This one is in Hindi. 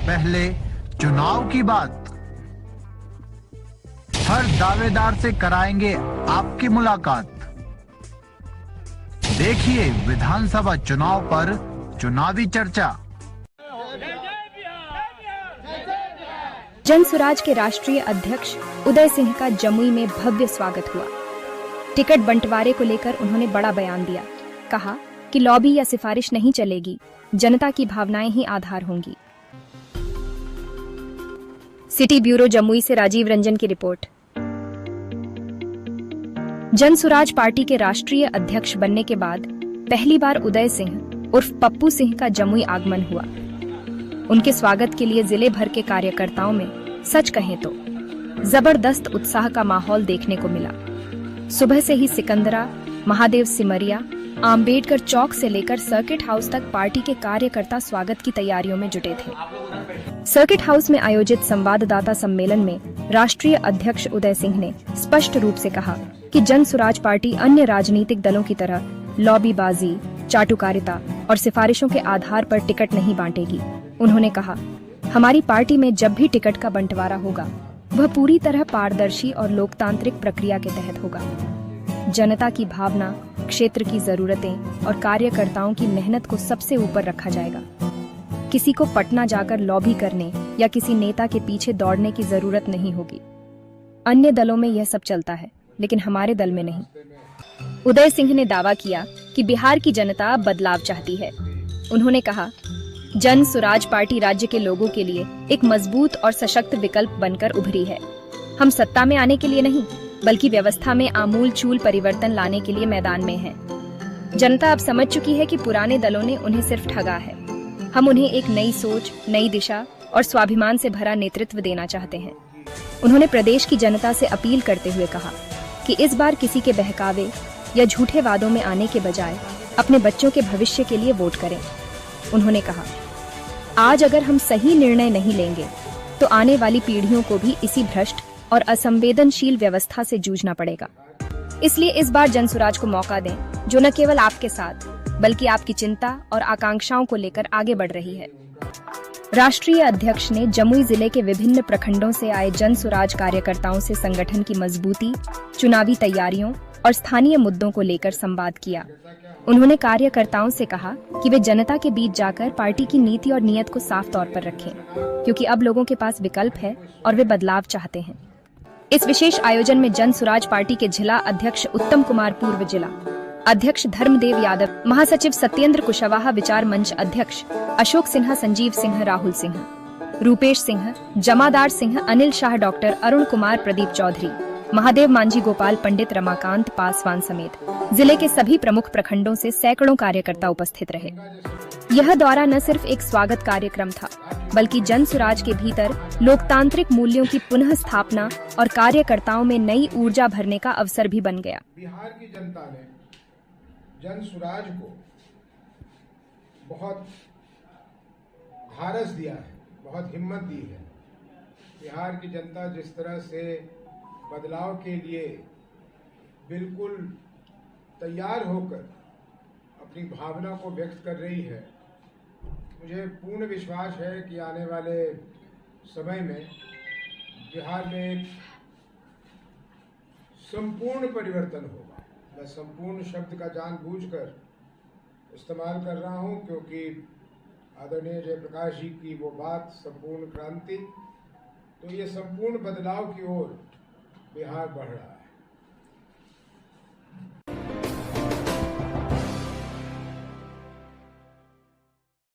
पहले चुनाव की बात। हर दावेदार से कराएंगे आपकी मुलाकात। देखिए विधानसभा चुनाव पर चुनावी चर्चा। जनसुराज के राष्ट्रीय अध्यक्ष उदय सिंह का जमुई में भव्य स्वागत हुआ। टिकट बंटवारे को लेकर उन्होंने बड़ा बयान दिया। कहा कि लॉबी या सिफारिश नहीं चलेगी, जनता की भावनाएं ही आधार होंगी। सिटी ब्यूरो जमुई से राजीव रंजन की रिपोर्ट। जनसुराज पार्टी के राष्ट्रीय अध्यक्ष बनने के बाद पहली बार उदय सिंह उर्फ पप्पू सिंह का जमुई आगमन हुआ। उनके स्वागत के लिए जिले भर के कार्यकर्ताओं में सच कहें तो जबरदस्त उत्साह का माहौल देखने को मिला। सुबह से ही सिकंदरा, महादेव सिमरिया, आम्बेडकर चौक से लेकर सर्किट हाउस तक पार्टी के कार्यकर्ता स्वागत की तैयारियों में जुटे थे। सर्किट हाउस में आयोजित संवाददाता सम्मेलन में राष्ट्रीय अध्यक्ष उदय सिंह ने स्पष्ट रूप से कहा कि जनसुराज पार्टी अन्य राजनीतिक दलों की तरह लॉबीबाजी, चाटुकारिता और सिफारिशों के आधार पर टिकट नहीं बांटेगी। उन्होंने कहा, हमारी पार्टी में जब भी टिकट का बंटवारा होगा वह पूरी तरह पारदर्शी और लोकतांत्रिक प्रक्रिया के तहत होगा। जनता की भावना, क्षेत्र की जरूरतें और कार्यकर्ताओं की मेहनत को सबसे ऊपर रखा जाएगा। किसी को पटना जाकर लॉबी करने या किसी नेता के पीछे दौड़ने की जरूरत नहीं होगी। अन्य दलों में यह सब चलता है, लेकिन हमारे दल में नहीं। उदय सिंह ने दावा किया कि बिहार की जनता बदलाव चाहती है। उन्होंने कहा, जन सुराज पार्टी राज्य के लोगों के लिए एक मजबूत और सशक्त विकल्प बनकर उभरी है। हम सत्ता में आने के लिए नहीं, बल्कि व्यवस्था में आमूल चूल परिवर्तन लाने के लिए मैदान में हैं। जनता अब समझ चुकी है कि पुराने दलों ने उन्हें सिर्फ ठगा है। हम उन्हें एक नई सोच, नई दिशा और स्वाभिमान से भरा नेतृत्व देना चाहते हैं। उन्होंने प्रदेश की जनता से अपील करते हुए कहा कि इस बार किसी के बहकावे या झूठे वादों में आने के बजाय अपने बच्चों के भविष्य के लिए वोट करें। उन्होंने कहा, आज अगर हम सही निर्णय नहीं लेंगे तो आने वाली पीढ़ियों को भी इसी भ्रष्ट और असंवेदनशील व्यवस्था से जूझना पड़ेगा। इसलिए इस बार जनसुराज को मौका दें, जो न केवल आपके साथ बल्कि आपकी चिंता और आकांक्षाओं को लेकर आगे बढ़ रही है। राष्ट्रीय अध्यक्ष ने जमुई जिले के विभिन्न प्रखंडों से आए जनसुराज कार्यकर्ताओं से संगठन की मजबूती, चुनावी तैयारियों और स्थानीय मुद्दों को लेकर संवाद किया। उन्होंने कार्यकर्ताओं से कहा कि वे जनता के बीच जाकर पार्टी की नीति और नीयत को साफ तौर पर रखें, क्योंकि अब लोगों के पास विकल्प है और वे बदलाव चाहते हैं। इस विशेष आयोजन में जनसुराज पार्टी के जिला अध्यक्ष उत्तम कुमार, पूर्व जिला अध्यक्ष धर्मदेव यादव, महासचिव सत्येंद्र कुशवाहा, विचार मंच अध्यक्ष अशोक सिन्हा, संजीव सिंह, राहुल सिंह, रूपेश सिंह, जमादार सिंह, अनिल शाह, डॉक्टर अरुण कुमार, प्रदीप चौधरी, महादेव मांझी, गोपाल पंडित, रमाकांत पासवान समेत जिले के सभी प्रमुख प्रखंडों से सैकड़ों कार्यकर्ता उपस्थित रहे। यह दौरा न सिर्फ एक स्वागत कार्यक्रम था, बल्कि जनसुराज के भीतर लोकतांत्रिक मूल्यों की पुनः स्थापना और कार्यकर्ताओं में नई ऊर्जा भरने का अवसर भी बन गया। बिहार की जनता ने जनसुराज को बहुत ढारस दिया है, बहुत हिम्मत दी है। बिहार की जनता जिस तरह से बदलाव के लिए बिल्कुल तैयार होकर अपनी भावना को व्यक्त कर रही है, मुझे पूर्ण विश्वास है कि आने वाले समय में बिहार में एक संपूर्ण परिवर्तन होगा। मैं संपूर्ण शब्द का जानबूझकर इस्तेमाल कर रहा हूं, क्योंकि आदरणीय जयप्रकाश जी की वो बात, संपूर्ण क्रांति, तो ये संपूर्ण बदलाव की ओर बिहार बढ़ रहा है।